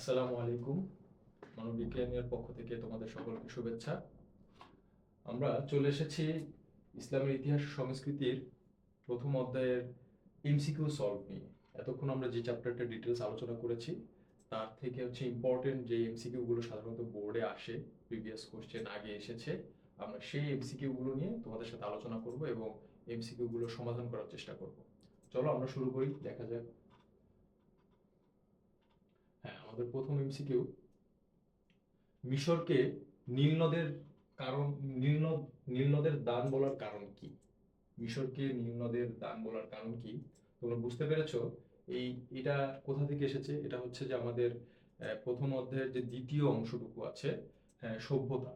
আসসালামু আলাইকুম। মানববিজ্ঞানের পক্ষ থেকে তোমাদের সকলকে শুভেচ্ছা। আমরা চলে এসেছি ইসলামের ইতিহাস ও সংস্কৃতির প্রথম অধ্যায়ের এমসিকিউ সলভ নিয়ে। এতক্ষণ আমরা যে চ্যাপ্টারটা ডিটেলস আলোচনা করেছি তার থেকে ইম্পর্টেন্ট যে এমসিকিউ গুলো সাধারণত বোর্ডে আসে, প্রিভিয়াস কোশ্চেন আগে এসেছে, আমরা সেই এমসিকিউ গুলো নিয়ে তোমাদের সাথে আলোচনা করব এবং এমসিকিউ গুলো সমাধান করার চেষ্টা করব। চলো আমরা শুরু করি, দেখা যাক। হ্যাঁ, আমাদের প্রথম এমসিকিউ, মিশরকে নীল নদের কারণ নীল নদ নীল নদের দান বলার কারণ কি? মিশরকে নীল নদের দান বলার কারণ কি? তোমরা বুঝতে পেরেছো এটা কোথা থেকে এসেছে? এটা হচ্ছে যে আমাদের প্রথম অধ্যায়ের যে দ্বিতীয় অংশটুকু আছে, সভ্যতা,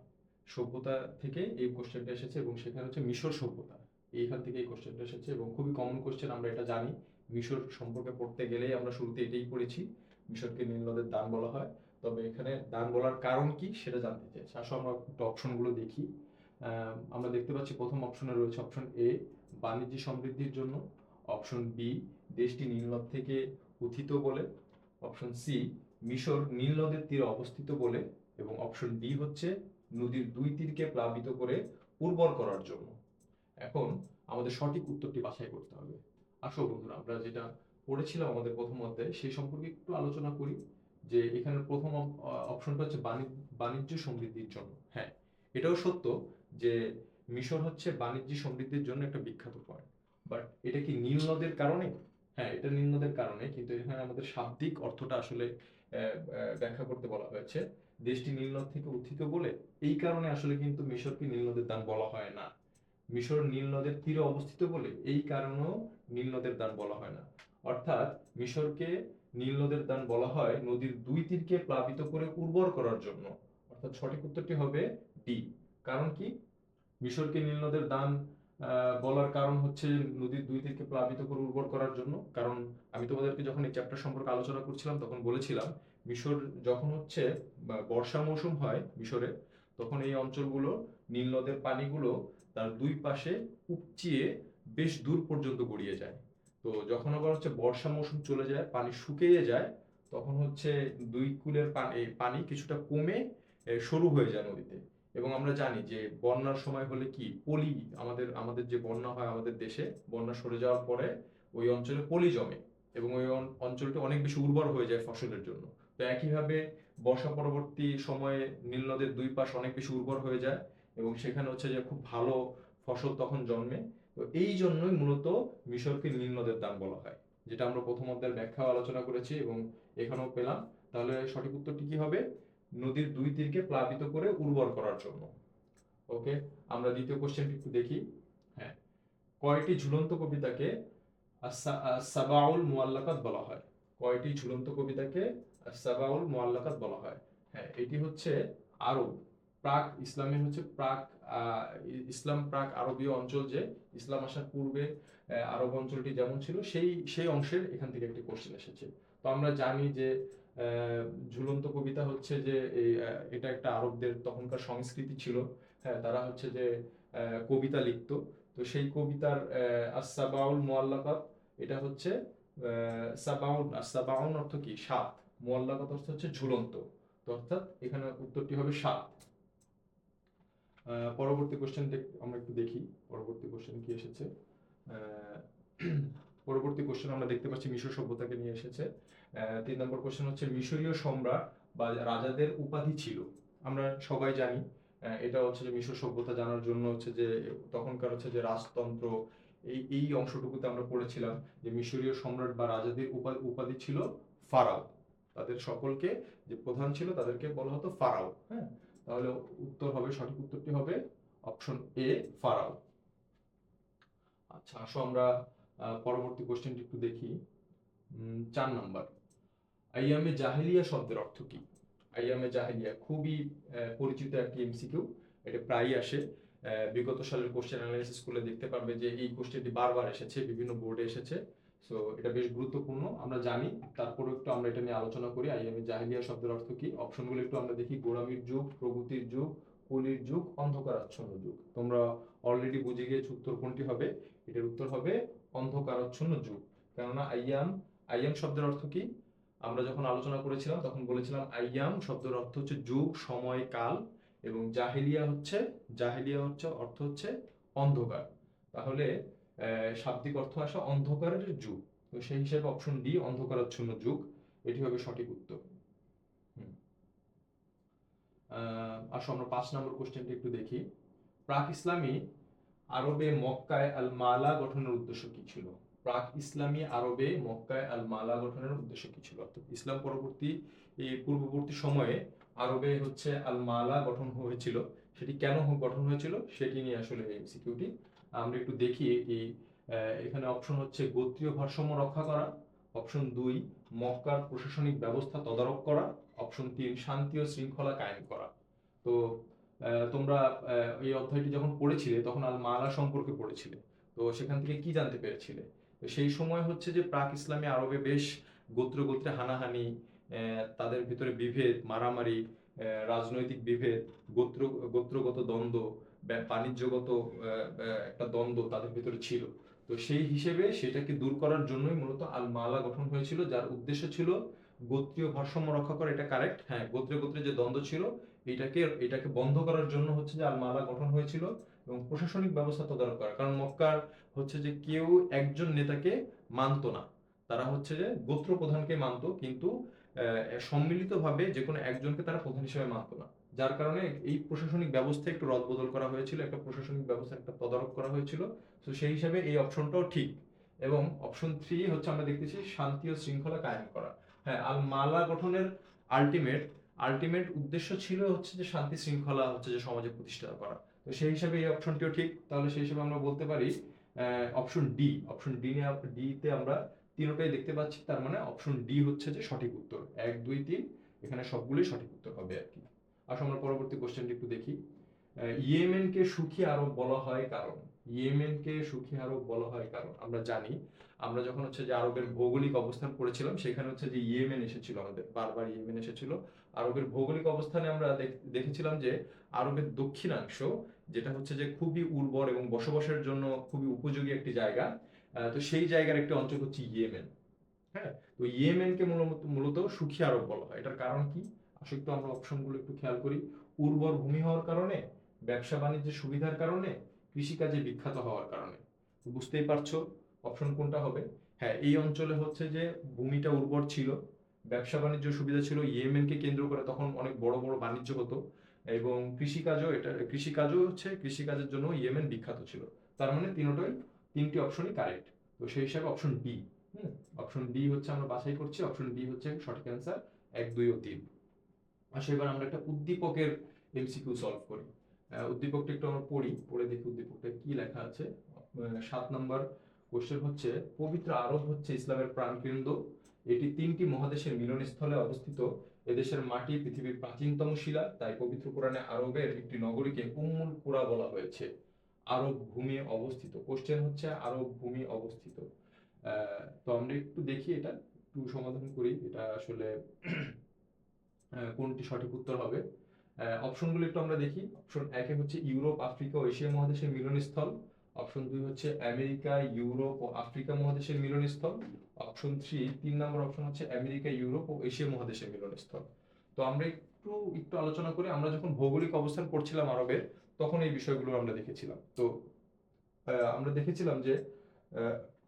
সভ্যতা থেকে এই কোশ্চেনটা এসেছে এবং সেখানে হচ্ছে মিশর সভ্যতা, এইখান থেকে এই কোশ্চেনটা এসেছে এবং খুবই কমন কোশ্চেন, আমরা এটা জানি। মিশর সম্পর্কে পড়তে গেলেই আমরা শুরুতে এটাই পড়েছি, মিশরকে নীল নদের দান বলা হয়। তবে এখানে দান বলার কারণ কি সেটা জানতে চাইছি। আসো আমরা একটু অপশনগুলো দেখি। আমরা দেখতে পাচ্ছি প্রথম অপশনে রয়েছে অপশন এ, বাণিজ্য সমৃদ্ধির জন্য। অপশন বি, দেশটি নীল নদ থেকে উত্থিত বলে। অপশন সি, মিশর নীল নদের তীরে অবস্থিত বলে। এবং অপশন ডি হচ্ছে নদীর দুই তীরকে প্লাবিত করে উর্বর করার জন্য। এখন আমাদের সঠিক উত্তরটি বাছাই করতে হবে। আসো বন্ধুরা, আমরা যেটা পড়েছিলাম আমাদের প্রথম অধ্যায়ে সেই সম্পর্কে একটু আলোচনা করি। যে এখানে প্রথম অপশনটা হচ্ছে বাণিজ্য সমৃদ্ধির জন্য। হ্যাঁ, এটাও সত্য যে মিশর হচ্ছে বাণিজ্য সমৃদ্ধির জন্য একটা বিখ্যাত পয়েন্ট। বাট এটা কি নীল নদের কারণে? হ্যাঁ, এটা নীল নদের কারণে, কিন্তু এখানে আমাদের শাব্দিক অর্থটা আসলে ব্যাখ্যা করতে বলা হয়েছে। দেশটি নীল নদ থেকে উত্থিত বলে, এই কারণে আসলে কিন্তু মিশরকে নীল নদের দান বলা হয় না। মিশর নীল নদের তীরে অবস্থিত বলে এই কারণেও নীল নদের দান বলা হয় না। অর্থাৎ মিশরকে নীল নদের দান বলা হয় নদীর দুই তীরকে প্লাবিত করে উর্বর করার জন্য। অর্থাৎ সঠিক উত্তরটি হবে ডি। কারণ কি? মিশরকে নীল নদের দান বলার কারণ হচ্ছে নদীর দুই তীরকে প্লাবিত করে উর্বর করার জন্য। কারণ আমি তোমাদেরকে যখন এই চ্যাপ্টার সম্পর্কে আলোচনা করছিলাম তখন বলেছিলাম, মিশর যখন হচ্ছে বর্ষা মৌসুম হয় মিশরে, তখন এই অঞ্চলগুলো, নীল নদের পানিগুলো তার দুই পাশে উপচিয়ে বেশ দূর পর্যন্ত গড়িয়ে যায়। তো যখন আবার হচ্ছে বর্ষা মৌসুম চলে যায়, পানি শুকিয়ে যায়, তখন হচ্ছে দুই কূলের পানি কিছুটা কমে সরু হয়ে যায় নদীতে। এবং আমরা জানি যে বন্যার সময় হলে কি পলি, আমাদের আমাদের যে বন্যা হয় আমাদের দেশে, বন্যা সরে যাওয়ার পরে ওই অঞ্চলে পলি জমে এবং ওই অঞ্চলটি অনেক বেশি উর্বর হয়ে যায় ফসলের জন্য। তো একইভাবে বর্ষা পরবর্তী সময়ে নীল নদের দুই পাশ অনেক বেশি উর্বর হয়ে যায় এবং সেখানে হচ্ছে যে খুব ভালো ফসল তখন জন্মে। তো এই জন্যই মূলত মিশরকে নীল নদের দান বলা হয়, যেটা আমরা প্রথম অধ্যায়ের ব্যাখ্যা আলোচনা করেছি এবং এখানেও পেলাম। তাহলে সঠিক উত্তরটি কি হবে? নদীর দুই তীরকে প্লাবিত করে উর্বর করার জন্য। ওকে, আমরা দ্বিতীয় কোশ্চেনটি একটু দেখি। হ্যাঁ, কয়টি ঝুলন্ত কবিতাকে সাবাউল মুআল্লাকাত বলা হয়? কয়টি ঝুলন্ত কবিতাকে সাবাউল মুআল্লাকাত বলা হয়? হ্যাঁ, এটি হচ্ছে আরব, প্রাক ইসলামের হচ্ছে ইসলাম প্রাক আরবীয় অঞ্চল, যে ইসলাম আসার পূর্বে আরব অঞ্চলটি যেমন ছিল সেই সেই অংশের এখান থেকে একটি কোশ্চেন এসেছে। তো আমরা জানি যে ঝুলন্ত কবিতা হচ্ছে যে এটা একটা আরবদের তখনকার সংস্কৃতি ছিল। হ্যাঁ, তারা হচ্ছে যে কবিতা লিখতো। তো সেই কবিতার আস-সাবাউল মুআল্লাকাত, এটা হচ্ছে সাবাউন অর্থ কি? সাত। মুআল্লাকাত অর্থ হচ্ছে ঝুলন্ত। তো অর্থাৎ এখানে উত্তরটি হবে সাত। পরবর্তী কোশ্চেন আমরা একটু দেখি পরবর্তী কোশ্চেন কি এসেছে। আহ, পরবর্তী কোশ্চেন আমরা দেখতে পাচ্ছি মিশর সভ্যতাকে নিয়ে এসেছে। 3 নম্বর কোশ্চেন হচ্ছে মিশরীয় সম্রাট বা রাজাদের উপাধি ছিল। আমরা সবাই জানি, এটা হচ্ছে যে মিশর সভ্যতা জানার জন্য হচ্ছে যে তখনকার হচ্ছে যে রাজতন্ত্র, এই এই অংশটুকুতে আমরা পড়েছিলাম যে মিশরীয় সম্রাট বা রাজাদের উপাধি ছিল ফারাও। তাদের সকলকে যে প্রধান ছিল তাদেরকে বলা হতো ফারাও। হ্যাঁ, তাহলে উত্তর হবে, সঠিক উত্তরটি হবে অপশন এ, ফারাও। আচ্ছা, আসো আমরা পরবর্তী কোশ্চেনটি একটু দেখি। 4 নম্বর, আইয়ামে জাহেলিয়া শব্দের অর্থ কি? আইয়ামে জাহেলিয়া খুবই পরিচিত একটি এমসিকিউ, এটা প্রায়ই আসে। বিগত সালের কোশ্চেন অ্যানালাইসিস করলে দেখতে পারবে যে এই কোশ্চেনটি বারবার এসেছে, বিভিন্ন বোর্ডে এসেছে। সো এটা বেশ গুরুত্বপূর্ণ, আমরা জানি। তারপরে একটু আমরা এটা নিয়ে আলোচনা করি, আইয়ামে জাহেলিয়া শব্দের অর্থ কি। অপশনগুলো একটু আমরা দেখি। গোলামীর যুগ, প্রগতির যুগ, কলির যুগ, অন্ধকারাচ্ছন্ন যুগ। তোমরা অলরেডি বুঝে গিয়েছো উত্তর কোনটি হবে। এটার উত্তর হবে অন্ধকারাচ্ছন্ন যুগ। কেননা আইয়াম শব্দের অর্থ কি? আমরা যখন আলোচনা করেছিলাম তখন বলেছিলাম আইয়াম শব্দের অর্থ হচ্ছে যুগ, সময়, কাল, এবং জাহেলিয়া হচ্ছে অর্থ হচ্ছে অন্ধকার। তাহলে শাব্দিক অর্থ আসে অন্ধকারের যুগ। তো সেই হিসেবে অপশন ডি অন্ধকারাচ্ছন্ন যুগ এটি হবে সঠিক উত্তর। আসো আমরা 5 নম্বর কোশ্চেনটা একটু দেখি। প্রাক ইসলামী আরবে মক্কায় আল মালা গঠনের উদ্দেশ্য কি ছিল? প্রাক ইসলামী আরবে মক্কায় আল মালা গঠনের উদ্দেশ্য কি ছিল? অর্থাৎ ইসলাম পরবর্তী এই পূর্ববর্তী সময়ে আরবে হচ্ছে আল মালা গঠন হয়েছিল, সেটি কেন গঠন হয়েছিল সেটি নিয়ে আসলে এমসিকিউটি। আমরা একটু দেখি এই এখানে অপশন হচ্ছে গোত্রীয় ভারসাম্য রক্ষা করা, অপশন 2 মক্কার প্রশাসনিক ব্যবস্থা তদারক করা, অপশন 3 শান্তি ও শৃঙ্খলা কায়েম করা। তো তোমরা এই অধ্যায়টি যখন পড়েছিলে তখন আল মালা সম্পর্কে পড়েছিলে, তো সেখান থেকে কি জানতে পেরেছিলে? তো সেই সময় হচ্ছে যে প্রাক ইসলামী আরবে বেশ গোত্রে গোত্রে হানাহানি, তাদের ভিতরে বিভেদ, মারামারি, রাজনৈতিক বিভেদ, গোত্রগত দ্বন্দ্ব, বাণিজ্যগত একটা দ্বন্দ্ব তাদের ভিতরে ছিল। তো সেই হিসেবে সেটাকে দূর করার জন্যই মূলত আল মালা গঠন হয়েছিল, যার উদ্দেশ্য ছিল গোত্রীয় ভারসাম্য রক্ষা করা। এটা কারেক্ট, হ্যাঁ, গোত্রে গোত্রে যে দ্বন্দ্ব ছিল এটাকে বন্ধ করার জন্য হচ্ছে যে আল মালা গঠন হয়েছিল, এবং প্রশাসনিক ব্যবস্থা তদারক করা। কারণ মক্কার হচ্ছে যে কেউ একজন নেতাকে মানতো না, তারা হচ্ছে যে গোত্র প্রধানকে মানতো, কিন্তু সম্মিলিতভাবে যে কোনো একজনকে তারা প্রধান হিসেবে মানতো না। যার কারণে এই প্রশাসনিক ব্যবস্থা একটু রদবদল করা হয়েছিল, একটা প্রশাসনিক ব্যবস্থা একটা তদারক করা হয়েছিল। তো সেই হিসাবে এই অপশনটাও ঠিক। এবং অপশন 3 হচ্ছে আমরা দেখতেছি শান্তি ও শৃঙ্খলা কায়েম করা। হ্যাঁ, আল মালা গঠনের আলটিমেট উদ্দেশ্য ছিল হচ্ছে যে শান্তি শৃঙ্খলা হচ্ছে যে সমাজে প্রতিষ্ঠা করা। তো সেই হিসাবে এই অপশনটিও ঠিক। তাহলে সেই হিসাবে আমরা বলতে পারি অপশন ডি তে আমরা তিনটাই দেখতে পাচ্ছি, তার মানে অপশন ডি হচ্ছে যে সঠিক উত্তর। 1 2 3 এখানে সবগুলোই সঠিক উত্তর হবে আর কি। আসো আমরা পরবর্তী কোশ্চেনটি একটু দেখি। ইয়েমেনকে সুখী আরব বলা হয় কারণ? ইয়েমেনকে সুখী আরব বলা হয় কারণ আমরা জানি, আমরা যখন হচ্ছে যে আরবের ভৌগোলিক অবস্থান পড়েছিলাম সেখানে হচ্ছে যে ইয়েমেন এসেছিল, আমাদের বারবার ইয়েমেন এসেছিল। আরবের ভৌগোলিক অবস্থানে আমরা দেখেছিলাম যে আরবের দক্ষিণাংশ, যেটা হচ্ছে যে খুবই উর্বর এবং বসবাসের জন্য খুবই উপযোগী একটি জায়গা, তো সেই জায়গার একটি অঞ্চল হচ্ছে ইয়েমেন। হ্যাঁ, তো ইয়েমেনকে মূলত সুখী আরব বলা হয়। এটার কারণ কি? আসলে একটু আমরা অপশনগুলো একটু খেয়াল করি। উর্বর ভূমি হওয়ার কারণে, ব্যবসা বাণিজ্যের সুবিধার কারণে, কৃষিকাজে বিখ্যাত হওয়ার কারণে। বুঝতেই পারছো অপশন কোনটা হবে। হ্যাঁ, এই অঞ্চলে হচ্ছে যে ভূমিটা উর্বর ছিল, ব্যবসা বাণিজ্য সুবিধা ছিল, ইয়েমেনকে কেন্দ্র করে তখন অনেক বড় বড় বাণিজ্য হতো, এবং কৃষিকাজের জন্য ইয়েমেন বিখ্যাত ছিল। তার মানে তিনটি অপশনই কারেক্ট। তো সেই হিসাবে অপশন ডি, অপশন ডি হচ্ছে আমরা বাছাই করছি, অপশন ডি হচ্ছে সঠিক অ্যান্সার। 1 2 ও 3। আসলে এবার আমরা একটা উদ্দীপকের এমসিকিউ সলভ করি। উদ্দীপকটা একটু আমরা পড়ে দেখি উদ্দীপকটা কি লেখা আছে। 7 নাম্বার কোশ্চেন হচ্ছে, পবিত্র আরব হচ্ছে ইসলামের প্রাণকেন্দ্র, এটি 3টি মহাদেশের মিলনস্থলে অবস্থিত, এদেশের মাটি পৃথিবীর প্রাচীনতম শিলা, তাই পবিত্র কোরআনে আরবের একটি নগরীকে উম্মুল কুরা বলা হয়েছে। আরব ভূমি অবস্থিত, কোশ্চেন হচ্ছে আরব ভূমি অবস্থিত। তো আমরা একটু দেখি, এটা একটু সমাধান করি, এটা আসলে কোনটি সঠিক উত্তর হবে। অপশনগুলো একটু আমরা দেখি। অপশন 1 হচ্ছে ইউরোপ, আফ্রিকা ও এশিয়া মহাদেশের মিলনস্থল। অপশন 2 হচ্ছে আমেরিকা, ইউরোপ ও আফ্রিকা মহাদেশের মিলনস্থল। অপশন 3 নম্বর অপশন হচ্ছে আমেরিকা, ইউরোপ ও এশিয়া মহাদেশের মিলনস্থল। তো আমরা একটু আলোচনা করি। আমরা যখন ভৌগোলিক অবস্থান পড়ছিলাম আরবের, তখন এই বিষয়গুলো আমরা দেখেছিলাম। তো আমরা দেখেছিলাম যে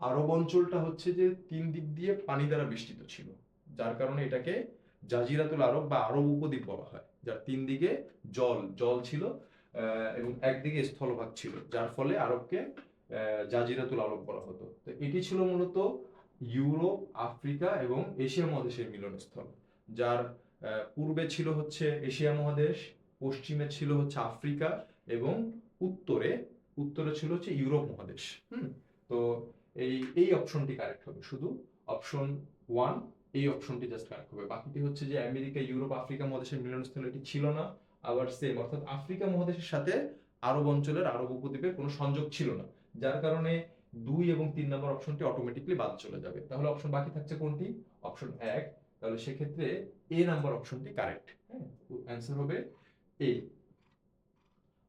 আরব অঞ্চলটা হচ্ছে যে 3 দিক দিয়ে পানি দ্বারা বেষ্টিত ছিল, যার কারণে এটাকে জাজিরাতুল আরব বা আরব উপদ্বীপ বলা হয়, যার 3 দিকে জল ছিল, এবং একদিকে স্থলভাগ ছিল, যার ফলে আরবকে জাজিরাতুল আরব বলা হতো। তো এটি ছিল মূলত ইউরোপ, আফ্রিকা এবং এশিয়া মহাদেশের মিলনস্থল, যার পূর্বে ছিল হচ্ছে এশিয়া মহাদেশ, পশ্চিমে ছিল হচ্ছে আফ্রিকা, এবং উত্তরে ছিল হচ্ছে ইউরোপ মহাদেশ। তো এই অপশনটি কারেক্ট হবে, শুধু অপশন 1 এই অপশনটি জাস্ট কারেক্ট হবে। বাকিটি হচ্ছে যে আমেরিকা, ইউরোপ, আফ্রিকা মহাদেশের মিলনস্থল এটি ছিল না। আবার সেম, অর্থাৎ আফ্রিকা মহাদেশের সাথে আরব অঞ্চলের, আরব উপদ্বীপের কোনো সংযোগ ছিল না, যার কারণে 2 এবং 3 নম্বর অপশনটি অটোমেটিকলি বাদ চলে যাবে। তাহলে অপশন বাকি থাকছে কোনটি? অপশন 1। তাহলে সেক্ষেত্রে এ নাম্বার অপশনটি কারেক্ট। হ্যাঁ, অ্যান্সার হবে এ।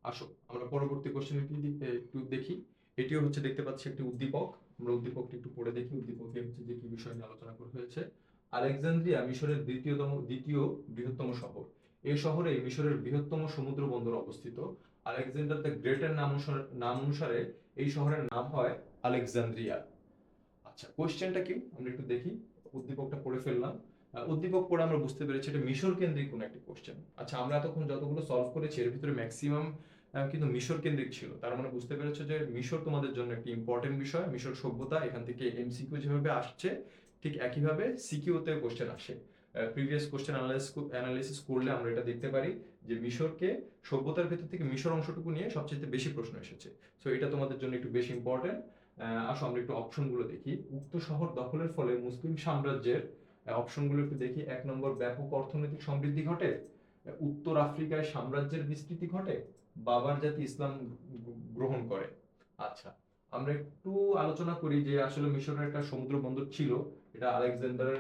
আসো আমরা পরবর্তী কোশ্চেনটি একটু দেখি। এটিও হচ্ছে দেখতে পাচ্ছি একটি উদ্দীপক। আমরা উদ্দীপকটি একটু পড়ে দেখি, উদ্দীপকে হচ্ছে যে কি বিষয় নিয়ে আলোচনা করা হয়েছে। আলেকজান্দ্রিয়া মিশরের দ্বিতীয় বৃহত্তম শহর। এই শহরে মিশরের বৃহত্তম সমুদ্র বন্দর অবস্থিত। আলেকজান্ডার দ্য গ্রেটের নাম অনুসারে এই শহরের নাম হয় আলেকজান্দ্রিয়া। আচ্ছা, কোশ্চেনটা কি আমরা একটু দেখি। উদ্দীপকটা পড়ে ফেললাম। উদ্দীপক পড়ে আমরা বুঝতে পেরেছি এটা মিশর কেন্দ্রিক কোন একটা কোশ্চেন। আচ্ছা, আমরা এতক্ষণ যতগুলো সলভ করেছি এর ভিতরে ম্যাক্সিমাম কিন্তু মিশর কেন্দ্রিক ছিল। তার মানে বুঝতে পেরেছো যে মিশর তোমাদের জন্য একটি ইম্পর্টেন্ট বিষয়। মিশর সভ্যতা এখান থেকে এমসিকিউ যেভাবে আসছে ঠিক একইভাবে সিকিউতে কোশ্চেন আসে। প্রিভিয়াস কোশ্চেন অ্যানালাইসিস করলে আমরা এটা দেখতে পারি যে মিশরকে সভ্যতার ভেতর থেকে মিশর অংশটুকু নিয়ে সবচেয়ে বেশি প্রশ্ন এসেছে। সো এটা তোমাদের জন্য একটু বেশি ইম্পর্টেন্ট। আসো আমরা একটু অপশনগুলো দেখি। উক্ত শহর দখলের ফলে মুসলিম সাম্রাজ্যের অপশনগুলো একটু দেখি। 1 নম্বর, ব্যাপক অর্থনৈতিক সমৃদ্ধি ঘটে। উত্তর আফ্রিকায় সাম্রাজ্যের বিস্তৃতি ঘটে। বাবার জাতি ইসলাম গ্রহণ করে। আচ্ছা, আমরা একটু আলোচনা করি যে আসলে মিশরের একটা সমুদ্র বন্দর ছিল। এটা আলেকজান্ডার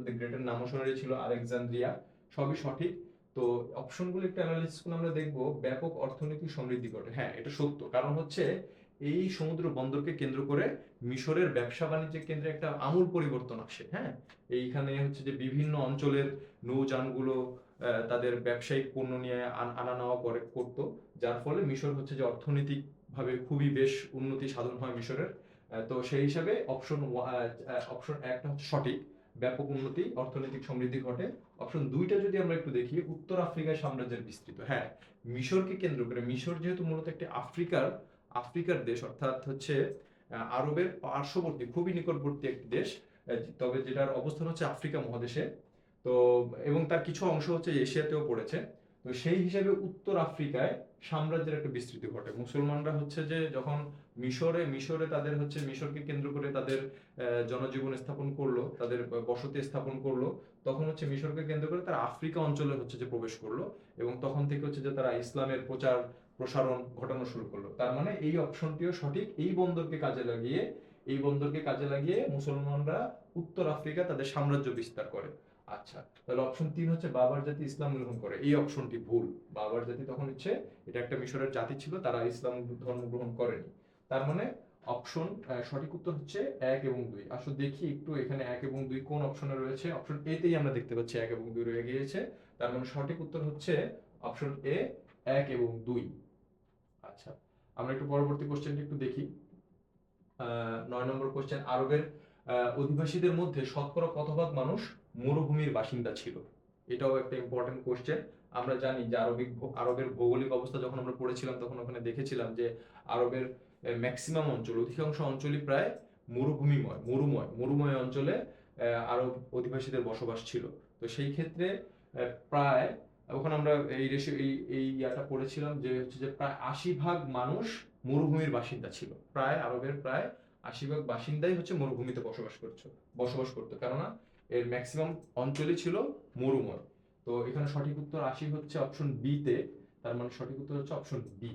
দ্য গ্রেটের নাম অনুসারে ছিল আলেকজান্দ্রিয়া। সবই সঠিক। তো অপশনগুলো একটু অ্যানালাইসিস করে আমরা দেখব ব্যাপক অর্থনৈতিক সমৃদ্ধি ঘটে। হ্যাঁ, এটা সত্য। কারণ হচ্ছে এই সমুদ্র বন্দরকে কেন্দ্র করে মিশরের ব্যবসা বাণিজ্যের কেন্দ্রে একটা আমূল পরিবর্তন আসে। হ্যাঁ, এইখানে হচ্ছে যে বিভিন্ন অঞ্চলের নৌযানগুলো তাদের ব্যবসায়িক পণ্য নিয়ে আনা নেওয়া করতো, যার ফলে মিশর হচ্ছে যে অর্থনৈতিক ভাবে খুবই বেশ উন্নতি সাধন হয় মিশরের। তো সেই হিসাবে অপশন একটা হচ্ছে সঠিক, ব্যাপক উন্নতি অর্থনৈতিক সমৃদ্ধি ঘটে। অপশন দুইটা যদি আমরা একটু দেখি, উত্তর আফ্রিকায় সাম্রাজ্যের বিস্তৃত। হ্যাঁ, মিশরকে কেন্দ্র করে, মিশর যেহেতু মূলত একটি আফ্রিকার দেশ, অর্থাৎ হচ্ছে আরবের পার্শ্ববর্তী খুবই নিকটবর্তী একটি দেশ, তবে যেটার অবস্থান হচ্ছে আফ্রিকা মহাদেশে। তো এবং তার কিছু অংশ হচ্ছে এশিয়াতেও পড়েছে। তো সেই হিসাবে উত্তর আফ্রিকায় সাম্রাজ্যের একটা বিস্তৃতি ঘটে। মুসলমানরা হচ্ছে যে যখন মিশরে তাদের হচ্ছে মিশরকে কেন্দ্র করে তাদের জনজীবন স্থাপন করলো, তাদের বসতি স্থাপন করলো, তখন হচ্ছে মিশরকে কেন্দ্র করে তারা আফ্রিকা অঞ্চলে হচ্ছে যে প্রবেশ করলো, এবং তখন থেকে হচ্ছে যে তারা ইসলামের প্রসারণ ঘটানো শুরু করলো। তার মানে এই অপশনটিও সঠিক। এই বন্দরকে কাজে লাগিয়ে মুসলমানরা উত্তর আফ্রিকা তাদের সাম্রাজ্য বিস্তার করে। আচ্ছা, তাহলে অপশন 3 হচ্ছে বাবার জাতি ইসলাম গ্রহণ করে। এই অপশনটি ভুল। বাবার জাতি তখন হচ্ছে এটা একটা মিশরের জাতি ছিল, তারা ইসলাম ধর্ম গ্রহণ করেনি। তার মানে অপশন সঠিক উত্তর হচ্ছে 1 এবং 2। আসলে দেখি একটু এখানে 1 এবং 2 কোন অপশনে রয়েছে। অপশন এ তেই আমরা দেখতে পাচ্ছি 1 এবং 2 রয়ে গিয়েছে। তার মানে সঠিক উত্তর হচ্ছে অপশন এ, 1 এবং 2। আচ্ছা, আমরা একটু পরবর্তী কোশ্চেনটি একটু দেখি। 9 নম্বর কোশ্চেন, আরবের অধিবাসীদের মধ্যে শতকরা কত ভাগ মানুষ মরুভূমির বাসিন্দা ছিল? এটাও একটা ইম্পর্টেন্ট কোশ্চেন। আমরা জানি যে আরবের ভৌগোলিক অবস্থা যখন আমরা পড়েছিলাম তখন ওখানে দেখেছিলাম যে আরবের ম্যাক্সিমাম অঞ্চল, অধিকাংশ অঞ্চলই প্রায় মরুময় অঞ্চলে আরব অধিবাসীদের বসবাস ছিল। তো সেই ক্ষেত্রে প্রায় ওখানে আমরা এই ইয়াটা পড়েছিলাম যে হচ্ছে যে প্রায় 80% মানুষ মরুভূমির বাসিন্দা ছিল। আরবের প্রায় 80% বাসিন্দাই হচ্ছে মরুভূমিতে বসবাস করতো, কেননা এর ম্যাক্সিমাম অঞ্চলই ছিল মরুময়। তো এখানে সঠিক উত্তর 80 হচ্ছে অপশন বি তে। তার মানে সঠিক উত্তর হচ্ছে অপশন বি।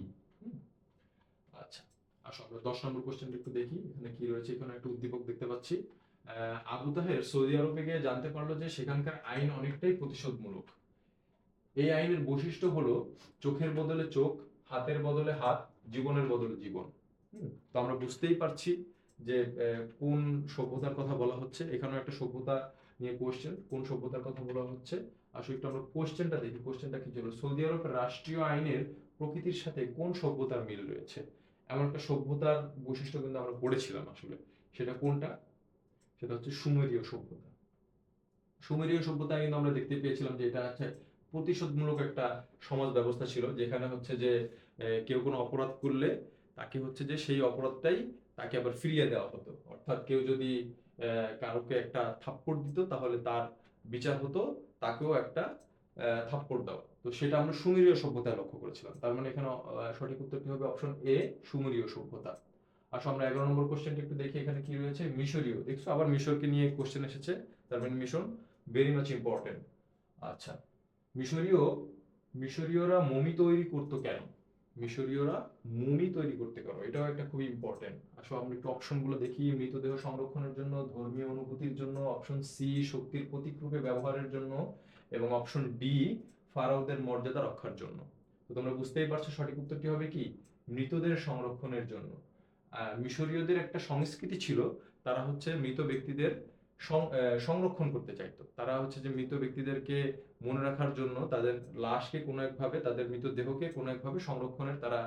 আচ্ছা, আসো আমরা 10 নম্বর কোশ্চেনটা একটু দেখি। এখানে কি রয়েছে। এখানে একটা উদ্দীপক দেখতে পাচ্ছি। আবু তাহের সৌদি আরবে গিয়ে জানতে পারলো যে সেখানকার আইন অনেকটাই প্রতিশোধমূলক। এই আইনের বৈশিষ্ট্য হলো চোখের বদলে চোখ, হাতের বদলে হাত, জীবনের বদলে জীবন। তো আমরা বুঝতেই পারছি যে কোন সভ্যতার কথা বলা হচ্ছে। এখানেও একটা সভ্যতা নিয়ে কোশ্চেন, কোন সভ্যতার কথা বলা হচ্ছে। আসলে একটু আমরা কোশ্চেনটা দেখি। কোশ্চেনটা কি ছিল, সৌদি আরবের রাষ্ট্রীয় আইনের প্রকৃতির সাথে কোন সভ্যতার মিল রয়েছে? এমন একটা সভ্যতার বৈশিষ্ট্য কিন্তু আমরা পড়েছিলাম আসলে। সেটা কোনটা? সেটা হচ্ছে সুমেরীয় সভ্যতা। সুমেরীয় সভ্যতায় কিন্তু আমরা দেখতে পেয়েছিলাম যে এটা হচ্ছে প্রতিশোধমূলক একটা সমাজ ব্যবস্থা ছিল, যেখানে হচ্ছে যে কেউ কোনো অপরাধ করলে তাকে হচ্ছে যে সেই অপরাধটাই তাকে আবার ফিরিয়ে দেওয়া হতো। অর্থাৎ কেউ যদি কারোকে একটা থাপ্পড় দিত তাহলে তার বিচার হতো তাকেও একটা থাপ্পড় দেওয়া। তো সেটা আমরা সুমেরীয় সভ্যতায় লক্ষ্য করেছিলাম। তার মানে এখানে সঠিক উত্তরটি হবে অপশন এ, সুমেরীয় সভ্যতা। আসো আমরা 11 নম্বর কোশ্চেনটা একটু দেখি। এখানে কি রয়েছে, মিশরীয়। দেখছো আবার মিশরকে নিয়ে কোশ্চেন এসেছে। তার মানে মিশর ভেরি মাচ ইম্পর্টেন্ট। আচ্ছা, মিশরীয়রা মমি তৈরি করতো কেন? এটাও একটা খুবই ইম্পর্টেন্ট। আসলে আমরা একটু অপশনগুলো দেখি। মৃতদেহ সংরক্ষণের জন্য, ধর্মীয় অনুভূতির জন্য, অপশন সি শক্তির প্রতীক রূপে ব্যবহারের জন্য, এবং অপশন ডি ফারাওদের মর্যাদা রক্ষার জন্য। তো তোমরা বুঝতেই পারছো সঠিক উত্তরটি হবে কি, মৃতদের সংরক্ষণের জন্য। মিশরীয়দের একটা সংস্কৃতি ছিল, তারা হচ্ছে মৃত ব্যক্তিদের সংরক্ষণ করতে চাইতো। তারা হচ্ছে যে মৃত ব্যক্তিদেরকে মনে রাখার জন্য তাদের লাশকে কোনো একভাবে, তাদের মৃতদেহকে কোনো একভাবে সংরক্ষণের তারা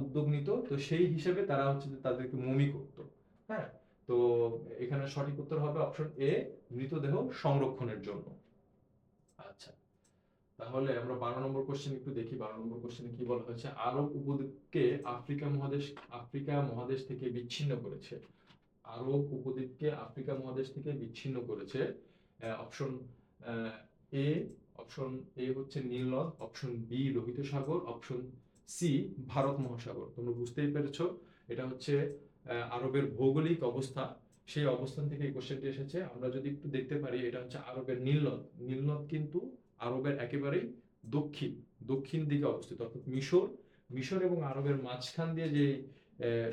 উদ্যোগ নিত। তো সেই হিসেবে তারা হচ্ছে যে তাদেরকে মমি করতো। হ্যাঁ, তো এখানে সঠিক উত্তর হবে অপশন এ, মৃতদেহ সংরক্ষণের জন্য। আচ্ছা, তাহলে আমরা 12 নম্বর কোশ্চেন একটু দেখি। 12 নম্বর কোশ্চেনে কি বলা হয়েছে? আরব উপদ্বীপকে আফ্রিকা মহাদেশ থেকে বিচ্ছিন্ন করেছে। আরব উপদ্বীপকে আফ্রিকা মহাদেশ থেকে বিচ্ছিন্ন করেছে। অপশন এ অপশন এ হচ্ছে নীল নদ, অপশন বি লোহিত সাগর, অপশন সি ভারত মহাসাগর। তোমরা বুঝতেই পেরেছো, এটা হচ্ছে আরবের ভৌগোলিক অবস্থা, সেই অবস্থান থেকে এই কোশ্চেনটি এসেছে। আমরা যদি একটু দেখতে পারি, এটা হচ্ছে আরবের নীল নদ। নীল নদ কিন্তু আরবের একেবারেই দক্ষিণ দিকে অবস্থিত, অর্থাৎ মিশর এবং আরবের মাঝখান দিয়ে যে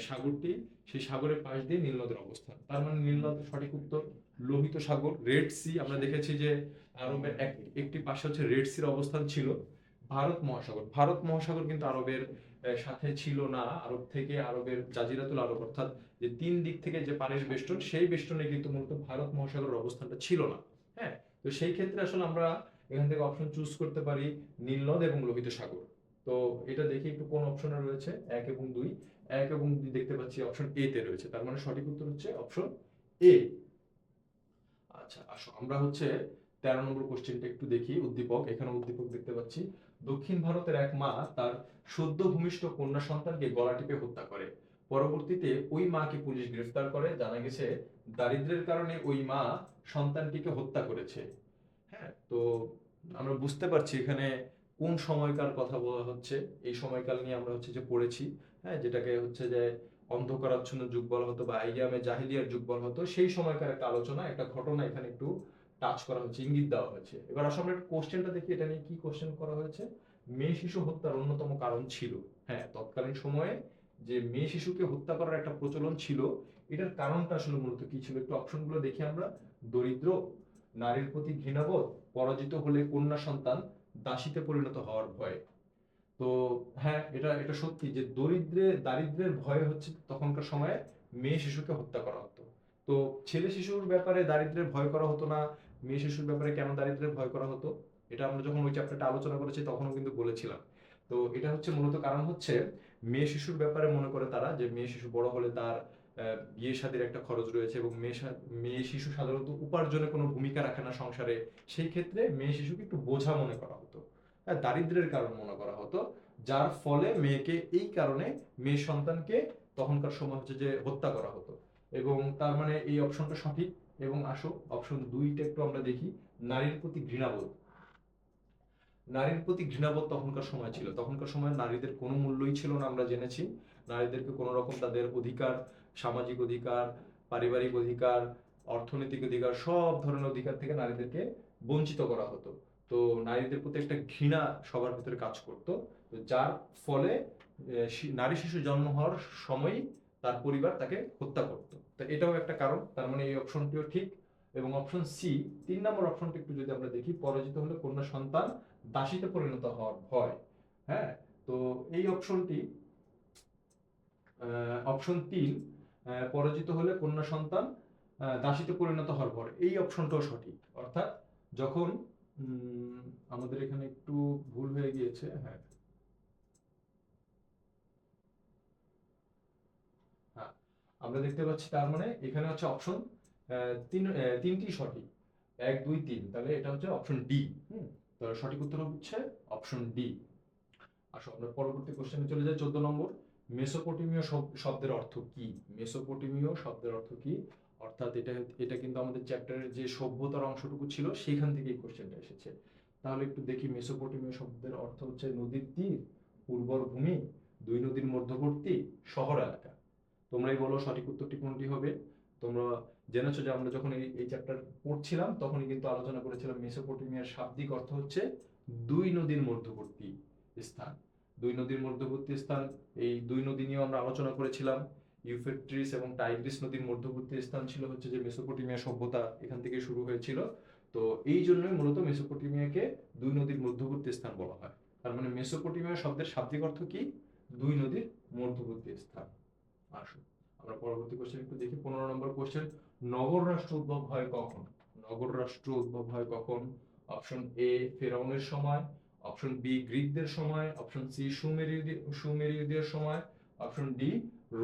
সাগরটি, সেই সাগরের পাশ দিয়ে নীল নদের অবস্থান। তার মানে নীল নদের সঠিক উত্তর লোহিত সাগর। রেড সি, আমরা দেখেছি যে আরবের একটি পাশে হচ্ছে রেড সির অবস্থান ছিল। ভারত মহাসাগর কিন্তু আরবের সাথে ছিল না। আরব থেকে আরবের জাজিরাতুল আরব, অর্থাৎ যে তিন দিক থেকে যে পানির বেষ্টন, সেই বেষ্টনে কিন্তু মূলত ভারত মহাসাগরের অবস্থানটা ছিল না। হ্যাঁ, তো সেই ক্ষেত্রে আসলে আমরা এখান থেকে অপশন চুজ করতে পারি নীল নদ এবং লোহিত সাগর। তো এটা দেখি একটু কোন অপশনে রয়েছে, 1 এবং 2। 1 এবং 2 দেখতে পাচ্ছি অপশন এ তে রয়েছে, তার মানে সঠিক উত্তর হচ্ছে অপশন এ। আচ্ছা, আসো আমরা হচ্ছে 13 নম্বর কোশ্চেনটা একটু দেখি। উদ্দীপক, এখানে উদ্দীপক দেখতে পাচ্ছি। দক্ষিণ ভারতের এক মা তার সদ্য ভূমিষ্ঠ কন্যা সন্তানকে গলা টিপে হত্যা করে। পরবর্তীতে ওই মাকে পুলিশ গ্রেফতার করে। জানা গেছে দারিদ্র্যের কারণে ওই মা সন্তানটিকে হত্যা করেছে। হ্যাঁ, তো আমরা বুঝতে পারছি এখানে কোন সময়কার কথা বলা হচ্ছে। এই সময়কাল নিয়ে আমরা হচ্ছে যে পড়েছি, হ্যাঁ, যেটাকে হচ্ছে যে অন্ধকারাচ্ছন্ন যুগ বলা হতো বা আইয়ামে জাহিলিয়ার যুগ বলা হতো। সেই সময়কার একটা আলোচনা, একটা ঘটনা এখানে একটু টাচ করা হচ্ছে, ইঙ্গিত দেওয়া হয়েছে। এবার আসলে আমরা কোশ্চেনটা দেখি, এটা নিয়ে কি কোশ্চেন করা হয়েছে। মেয়ে শিশু হত্যার অন্যতম কারণ ছিল, হ্যাঁ, তৎকালীন সময়ে যে মেয়ে শিশুকে হত্যা করার একটা প্রচলন ছিল, এটার কারণটা আসলে মূলত কি ছিল। একটু অপশনগুলো দেখি আমরা। দরিদ্র, নারীর প্রতি ঘৃণাবোধ, পরাজিত হলে কন্যা সন্তান, দাসীতে পরিণত হওয়ার ভয়। তো হ্যাঁ, এটা এটা সত্যি যে দারিদ্রের ভয়ে হচ্ছে তখনকার সময়ে মেয়ে শিশুকে হত্যা করা হতো। তো ছেলে শিশুর ব্যাপারে দারিদ্রের ভয় করা হতো না, মেয়ে শিশুর ব্যাপারে কেন দারিদ্রের ভয় করা হতো, এটা আমরা যখন ওই চ্যাপ্টারটা আলোচনা করেছি তখনও কিন্তু বলেছিলাম। তো এটা হচ্ছে মূলত কারণ হচ্ছে মেয়ে শিশুর ব্যাপারে মনে করে তারা যে মেয়ে শিশু বড় হলে তার বিয়ে শাদীর একটা খরচ রয়েছে, এবং মেয়ে শিশু সাধারণত উপার্জনে কোনো ভূমিকা রাখে না সংসারে। সেই ক্ষেত্রে মেয়ে শিশুকে একটু বোঝা মনে করা হতো, দারিদ্রের কারণ মনে করা হতো, যার ফলে মেয়েকে এই কারণে মেয়ে সন্তানকে তখনকার সময় হচ্ছে যে হত্যা করা হতো। এবং তার মানে এই অপশনটা সঠিক। এবং আসো অপশন 2টা একটু আমরা দেখি। নারীর প্রতি ঘৃণাবোধ। নারীর প্রতি ঘৃণাবোধ তখনকার সময় ছিল। তখনকার সময় নারীদের কোনো মূল্যই ছিল না, আমরা জেনেছি। নারীদেরকে কোনো রকম তাদের অধিকার, সামাজিক অধিকার, পারিবারিক অধিকার, অর্থনৈতিক অধিকার, সব ধরনের অধিকার থেকে নারীদেরকে বঞ্চিত করা হতো। তো নারীদের প্রতি একটা ঘৃণা সবার ভিতরে কাজ করতো, তো যার ফলে নারী শিশু জন্ম হওয়ার সময়ই তার পরিবার তাকে হত্যা করতো। তো এটাও একটা কারণ, তার মানে এই অপশনটিও ঠিক। এবং অপশন সি, 3 নম্বর অপশনটা একটু যদি আমরা দেখি, পরাজিত হলে কন্যা সন্তান, দাসীতে পরিণত হওয়ার ভয়। হ্যাঁ, তো এই অপশনটি অপশন 3, পরাজিত হলে কন্যা সন্তান দাসীতে পরিণত হওয়ার ভয়, এই অপশনটাও সঠিক। অর্থাৎ যখন আমাদের এখানে একটু ভুল হয়ে গিয়েছে। হ্যাঁ, হ্যাঁ, আমরা দেখতে পাচ্ছি তার মানে এখানে হচ্ছে অপশন তিনটি সঠিক, 1 2 3, তাহলে এটা হচ্ছে অপশন ডি। তো সঠিক উত্তর হচ্ছে অপশন ডি। আসো আমরা পরবর্তী কোশ্চেনে চলে যাই, 14 নম্বর। মেসোপটেমীয় শব্দের অর্থ কি? মেসোপটেমীয় শব্দের অর্থ কি? অর্থাৎ এটা এটা কিন্তু আমাদের চ্যাপ্টারের যে সভ্যতার অংশটুকু ছিল সেখান থেকে এই কোশ্চেনটা এসেছে। তাহলে একটু দেখি, মেসোপটেমীয় শব্দের অর্থ হচ্ছে নদীর তীর, উর্বর ভূমি, দুই নদীর মধ্যবর্তী, শহর এলাকা। তোমরাই বলো সঠিক উত্তরটি কোনটি হবে। তোমরা জেনেছো যে আমরা যখন এই চ্যাপ্টার পড়ছিলাম তখনই কিন্তু আলোচনা করেছিলাম মেসোপটেমিয়ার শাব্দিক অর্থ হচ্ছে দুই নদীর মধ্যবর্তী স্থান। দুই নদীর মধ্যবর্তী স্থান, এই দুই নদী নিয়ে আমরা আলোচনা করেছিলাম। ইউফ্রেটিস এবং টাইগ্রিস নদীর মধ্যবর্তী স্থান ছিল হচ্ছে যে মেসোপটেমিয়া সভ্যতা, এখান থেকে শুরু হয়েছিল। তো এই জন্যই মূলত মেসোপটেমিয়াকে দুই নদীর মধ্যবর্তী স্থান বলা হয়। তার মানে মেসোপটেমিয়া শব্দের শাব্দিক অর্থ কি? দুই নদীর মধ্যবর্তী স্থান। আসুন আমরা পরবর্তী কোশ্চেন একটু দেখি, 15 নম্বর কোশ্চেন। নগর রাষ্ট্র উদ্ভব হয় কখন? নগর রাষ্ট্র উদ্ভব হয় কখন? অপশন এ ফেরাউনের সময়, অপশন বি গ্রিকদের সময়, অপশন সি সুমেরীয়দের সময়, অপশন ডি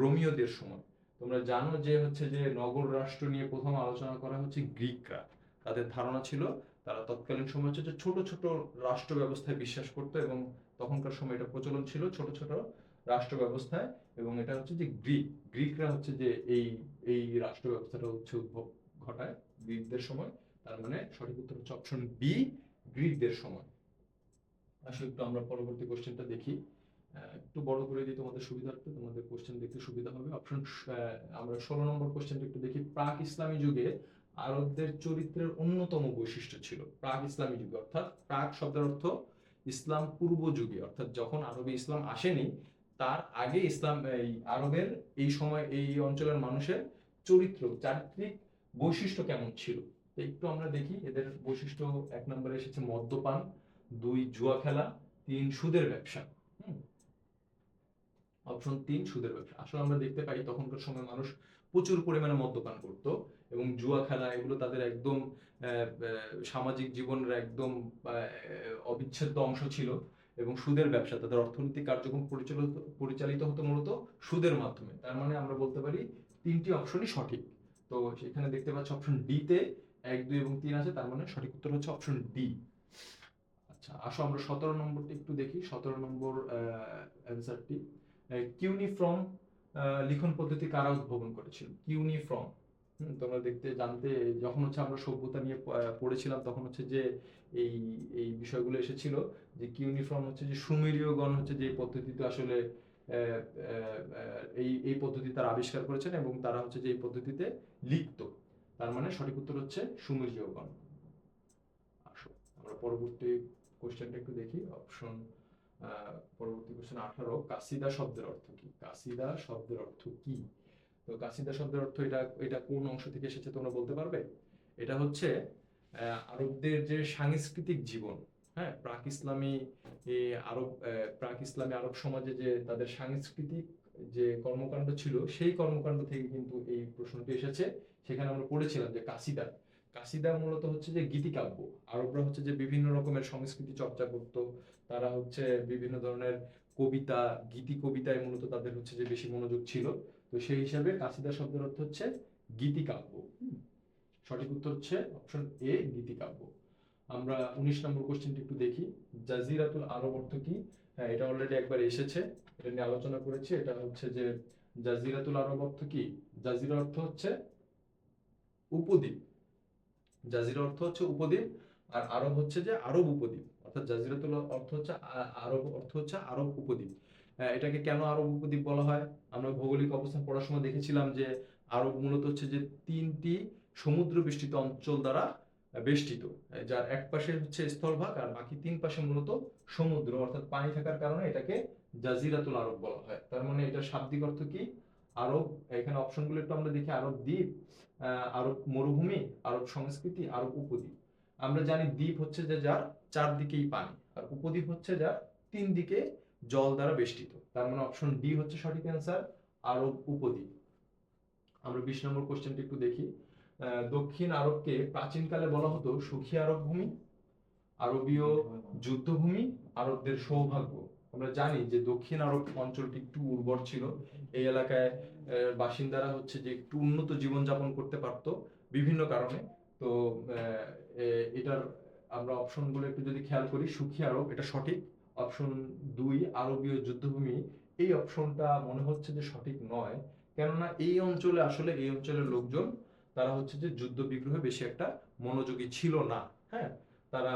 রোমীয়দের সময়। তোমরা জানো যে হচ্ছে যে নগর রাষ্ট্র নিয়ে প্রথম আলোচনা করা হচ্ছে গ্রিকরা। তাদের ধারণা ছিল তারা তৎকালীন সময় হচ্ছে যে ছোট ছোট রাষ্ট্র ব্যবস্থায় বিশ্বাস করতো, এবং তখনকার সময় এটা প্রচলন ছিল ছোট ছোট রাষ্ট্র ব্যবস্থায়, এবং এটা হচ্ছে যে গ্রিকরা হচ্ছে যে এই এই রাষ্ট্র ব্যবস্থাটা হচ্ছে উদ্ভব ঘটায় গ্রিকদের সময়। তার মানে সঠিক উত্তর হচ্ছে অপশন বি, গ্রিকদের সময়। আসলে একটু আমরা পরবর্তী কোশ্চেনটা দেখি, একটু বড় করে দিই তোমাদের সুবিধার্থে, তোমাদের কোশ্চেন দেখতে সুবিধা হবে। অপশন আমরা 16 নম্বর কোশ্চেনটা একটু দেখি। প্রাক ইসলামী যুগে আরবদের চরিত্রের অন্যতম বৈশিষ্ট্য ছিল, প্রাক ইসলামী যুগে অর্থাৎ প্রাক শব্দের অর্থ ইসলাম পূর্ব যুগে, অর্থাৎ যখন আরবে ইসলাম আসেনি তার আগে ইসলাম এই আরবের এই সময় এই অঞ্চলের মানুষের চারিত্রিক বৈশিষ্ট্য কেমন ছিল। তো একটু আমরা দেখি এদের বৈশিষ্ট্য। 1 নম্বরে এসেছে মদ্যপান, 2 জুয়া খেলা, 3 সুদের ব্যবসা। অপশন 3 সুদের ব্যবসা। আসলে আমরা দেখতে পাই তখনকার সময় মানুষ প্রচুর পরিমাণে মদ্যপান করত, এবং জুয়া খেলা এগুলো তাদের একদম সামাজিক জীবনের একদম অবিচ্ছেদ্য অংশ ছিল, এবং সুদের ব্যবসা তাদের অর্থনৈতিক কার্যক্রম পরিচালিত হতো মূলত সুদের মাধ্যমে। তার মানে আমরা বলতে পারি 3টি অপশনই সঠিক। তো সেখানে দেখতে পাচ্ছি অপশন ডি তে 1, 2 এবং 3 আছে, তার মানে সঠিক উত্তর হচ্ছে অপশন ডি। আচ্ছা, আসো আমরা 17 নম্বরটা একটু দেখি। 17 নম্বর অ্যান্সারটি, কিউনিফর্ম লিখন পদ্ধতি কারা উদ্ভাবন করেছিল? কিউনিফর্ম তোমরা জানতে যখন হচ্ছে আমরা সভ্যতা নিয়ে পড়েছিলাম তখন হচ্ছে যে এই এই বিষয়গুলো এসেছিল, যে কিউনিফর্ম হচ্ছে যে সুমেরীয়গণ হচ্ছে যে পদ্ধতিতে আসলে এই এই পদ্ধতি তারা আবিষ্কার করেছেন, এবং তারা হচ্ছে যে এই পদ্ধতিতে লিখত। তার মানে সঠিক উত্তর হচ্ছে সুমেরীয়গণ। আসো আমরা পরবর্তী কোশ্চেনটা একটু দেখি। অপশন পরবর্তী কোশ্চেন 18, কাসিদা শব্দের অর্থ কি? কাসিদা শব্দের অর্থ কি? তো কাসিদা শব্দের অর্থ এটা এটা কোন অংশ থেকে এসেছে তোমরা বলতে পারবে? এটা হচ্ছে আরবদের যে সাংস্কৃতিক জীবন, হ্যাঁ, প্রাক ইসলামী আরব সমাজে যে তাদের সাংস্কৃতিক যে কর্মকাণ্ড ছিল সেই কর্মকাণ্ড থেকে কিন্তু এই প্রশ্নটি এসেছে। সেখানে আমরা পড়েছিলাম যে কাসিদা কাসিদা মূলত হচ্ছে যে গীতিকাব্য। আরবরা হচ্ছে যে বিভিন্ন রকমের সংস্কৃতি চর্চা করত, তারা হচ্ছে বিভিন্ন ধরনের কবিতা, গীতি কবিতায় মূলত তাদের হচ্ছে যে বেশি মনোযোগ ছিল। তো সেই হিসাবে কাসিদা শব্দের অর্থ হচ্ছে গীতিকাব্য। সঠিক উত্তর হচ্ছে অপশন এ, গীতিকাব্য। আমরা 19 নম্বর কোশ্চেনটি একটু দেখি। জাজিরাতুল আরব অর্থ কি? হ্যাঁ, এটা অলরেডি একবার এসেছে, এটা নিয়ে আলোচনা করেছি। এটা হচ্ছে যে জাজিরাতুল আরব অর্থ কি? জাজিরা অর্থ হচ্ছে উপদ্বীপ। জাজিরা অর্থ হচ্ছে উপদ্বীপ, আর আরব হচ্ছে যে আরব উপদ্বীপ, অর্থাৎ জাজিরাতুল অর্থ হচ্ছে আরব অর্থ হচ্ছে আরব উপদ্বীপ। এটাকে কেন আরব উপদ্বীপ বলা হয়? আমরা ভৌগোলিক অবস্থান পড়ার সময় দেখেছিলাম যে আরব মূলত হচ্ছে যে 3টি সমুদ্র বেষ্টিত অঞ্চল দ্বারা বেষ্টিত, যার এক পাশে হচ্ছে স্থলভাগ আর বাকি 3 পাশে মূলত সমুদ্র, অর্থাৎ পানি থাকার কারণে এটাকে জাজিরাতুল আরব বলা হয়। তার মানে এটার শাব্দিক অর্থ কি? আরব। এখানে অপশনগুলো একটু আমরা দেখি। আরব দ্বীপ, আরব মরুভূমি, আরব সংস্কৃতি, আরব উপদ্বীপ। আমরা জানি দ্বীপ হচ্ছে যে যার চারদিকেই পানি, আর উপদ্বীপ হচ্ছে যার 3 দিকে জল দ্বারা বেষ্টিত। তার মানে অপশন ডি হচ্ছে সঠিক অ্যান্সার, আরব উপদ্বীপ। আমরা 20 নম্বর কোশ্চেনটি একটু দেখি। দক্ষিণ আরবকে প্রাচীনকালে বলা হতো সুখী আরব ভূমি, আরবীয় যুদ্ধভূমি, আরবদের সৌভাগ্য। আমরা জানি যে দক্ষিণ আরব অঞ্চলটি একটু উর্বর ছিল, এই এলাকায় বাসিন্দারা হচ্ছে যে একটু উন্নত জীবনযাপন করতে পারতো বিভিন্ন কারণে। তো এটার আমরা অপশনগুলো একটু যদি খেয়াল করি, সুখী আরব এটা সঠিক। অপশন 2 আরবীয় যুদ্ধভূমি, এই অপশনটা মনে হচ্ছে যে সঠিক নয়, কেননা এই অঞ্চলের লোকজন তারা হচ্ছে যে যুদ্ধ বিগ্রহে বেশি একটা মনোযোগী ছিল না। হ্যাঁ, তারা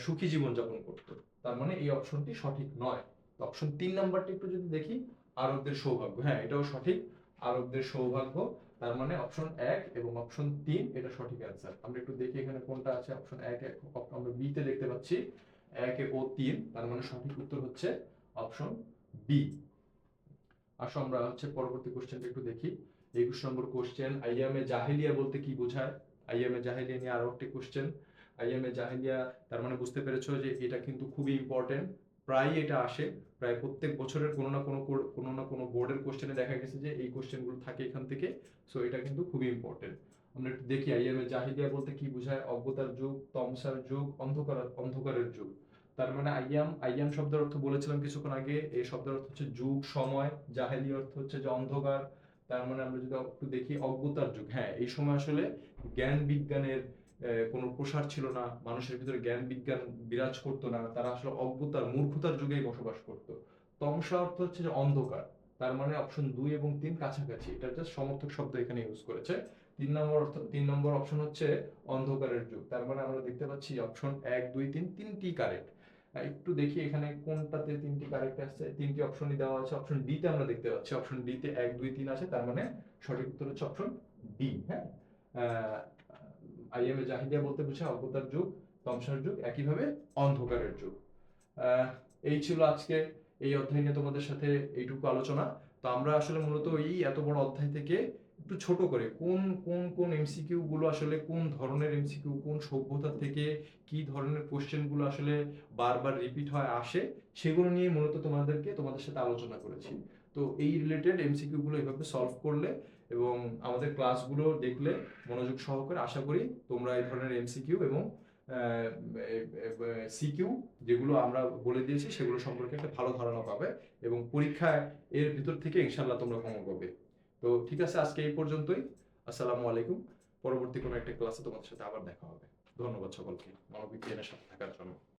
সুখী জীবন যাপন করত। তার মানে এই অপশনটি সঠিক নয়। অপশন 3 নাম্বারটি একটু যদি দেখি, আরবদের সৌভাগ্য, হ্যাঁ এটাও সঠিক, আরবদের সৌভাগ্য। তার মানে অপশন 1 এবং অপশন 3 এটা সঠিক অ্যান্সার। আমরা একটু দেখি এখানে কোনটা আছে। অপশন 1 আমরা বি তে দেখতে পাচ্ছি 1 ও 3, তার মানে সঠিক উত্তর হচ্ছে অপশন বি। আসো আমরা হচ্ছে পরবর্তী কোশ্চেনটা একটু দেখি। 21 নম্বর কোশ্চেন, আইয়ামে জাহেলিয়া বলতে কি বোঝায়? আইয়ামে জাহেলিয়া নিয়ে আরো একটি কোশ্চেন। আইয়ামে জাহেলিয়া তার মানে বুঝতে পেরেছো যে এটা কিন্তু খুবই ইম্পর্টেন্ট। প্রায়ই এটা আসে, প্রায় প্রত্যেক বছরের কোনো না কোনো বোর্ডের কোশ্চেনে দেখা গেছে যে এই কোশ্চেনগুলো থাকে এখান থেকে। সো এটা কিন্তু খুবই ইম্পর্টেন্ট। আমরা একটু দেখি আইয়ামে জাহিলিয়া বলতে কি বোঝায়। অজ্ঞতার যুগ, তমসার যুগ, অন্ধকারের যুগ। তার মানে আইয়াম শব্দের অর্থ বলেছিলাম কিছুক্ষণ আগে, এই শব্দের অর্থ হচ্ছে যুগ, সময়। জাহেলি অর্থ হচ্ছে যে অন্ধকার। তার মানে আমরা যদি একটু দেখি অজ্ঞতার যুগ, হ্যাঁ এই সময় আসলে জ্ঞান বিজ্ঞানের কোনো প্রসার ছিল না, মানুষের ভিতরে জ্ঞান বিজ্ঞান বিরাজ করতো না, তারা আসলে অজ্ঞতার মূর্খতার যুগেই বসবাস করতো। তমসা অর্থ হচ্ছে যে অন্ধকার। তার মানে অপশন 2 এবং 3 কাছাকাছি, এটা জাস্ট সমর্থক শব্দ এখানে ইউজ করেছে। 3 নম্বর অপশন হচ্ছে অন্ধকারের যুগ। তার মানে আমরা দেখতে পাচ্ছি অপশন 1 2 3 তিনটি কারেক্ট। একটু দেখি এখানে কোনটাতে তিনটি কারেক্ট আছে। তিনটি অপশনই দেওয়া আছে। অপশন ডি তে আমরা দেখতে পাচ্ছি, অপশন ডি তে 1 2 3 আছে, তার মানে সঠিক উত্তর হচ্ছে অপশন ডি। হ্যাঁ, আইএমএ জাহিলিয়া বলতে বোঝায় অজ্ঞতার যুগ, তমসার যুগ, একইভাবে অন্ধকারের যুগ। এই ছিল আজকে এই অধ্যায় নিয়ে তোমাদের সাথে এইটুকু আলোচনা। তো আমরা আসলে মূলত এই এত বড় অধ্যায় থেকে একটু ছোট করে কোন কোন কোন এমসিকিউ গুলো আসলে কোন ধরনের এমসিকিউ, কোন সভ্যতা থেকে কি ধরনের কোশ্চেন গুলো আসলে বারবার রিপিট হয় আসে, সেগুলো নিয়ে মূলত তোমাদের সাথে আলোচনা করেছি। তো এই রিলেটেড এমসিকিউ গুলো এভাবে সলভ করলে এবং আমাদের ক্লাসগুলো দেখলে মনোযোগ সহকারে, আশা করি তোমরা এই ধরনের এমসিকিউ এবং সিকিউ যেগুলো আমরা বলে দিয়েছি সেগুলো সম্পর্কে একটা ভালো ধারণা পাবে এবং পরীক্ষায় এর ভিতর থেকে ইনশাল্লাহ তোমরা কমন পাবে। তো ঠিক আছে, আজকে এই পর্যন্তই। আসসালামু আলাইকুম। পরবর্তী কোনো একটা ক্লাসে তোমাদের সাথে আবার দেখা হবে। ধন্যবাদ সকলকে মানবিক জ্ঞানের সাথে থাকার জন্য।